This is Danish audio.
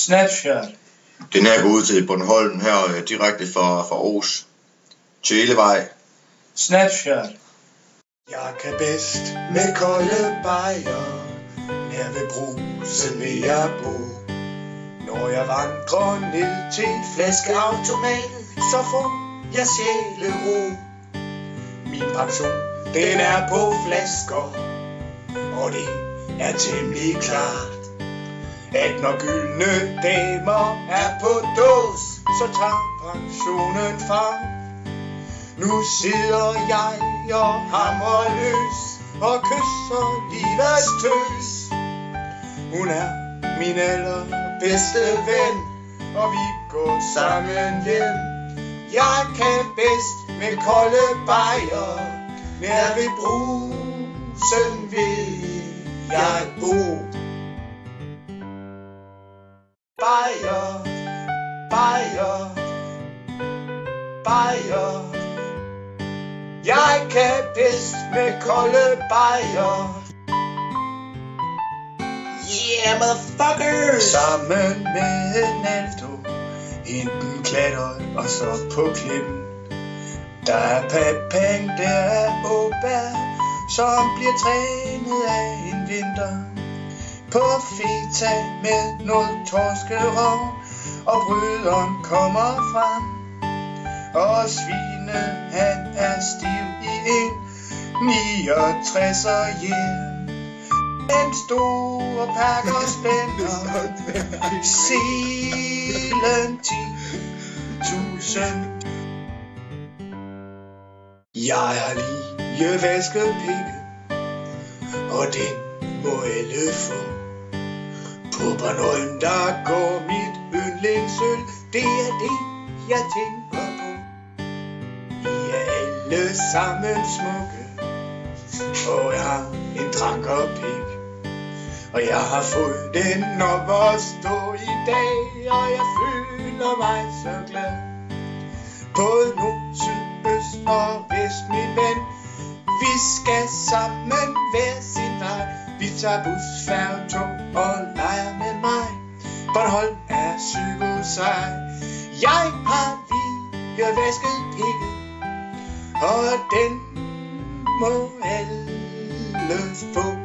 Snapchat. Den her går ud til Bornholm her direkte fra Aarhus. Tjælevej. Snapchat. Jeg kan bedst med kolde bajer, her ved brusen vil jeg bo. Når jeg vandrer ned til flaskeautomaten, så får jeg sjælero. Min pension, den er på flasker, og det er temmelig klart, at når gyldne damer er på dås, så tager pensionen fart. Nu sidder jeg og hamrer løs og kysser livets tøs. Hun er min allerbedste ven, og vi går sammen hjem. Jeg kan bedst med kolde bajer, nær ved brusen vil jeg bo. Bajer, bajer, bajer. Jeg kan bedst med kolde bajer. Yeah, motherfucker! Sammen med Naldo, enten klatret og så på klippen. Der er Pepang, der er Åberg, som bliver trænet af en vinter. På feta med noget torskerov, og bryderen kommer frem. Og Svine, han er stiv i en 69'er hjem. En stor pakker spænder, selen 10.000. Jeg har lige vasket pikke, og den må alle få. På Bornholm, der går mit yndlingsøl, det er det, jeg tænker på. I er alle sammen smukke, og jeg har en drank og pik. Og jeg har fået den op at stå i dag, og jeg føler mig så glad. Både nord, syd, øst og vest, min ven, vi skal sammen hver sin vej. Vi tager bus, færge, tog og leger med mig. Bornholm er psykosej. Jeg har lige vasket pikke, og den må alle få.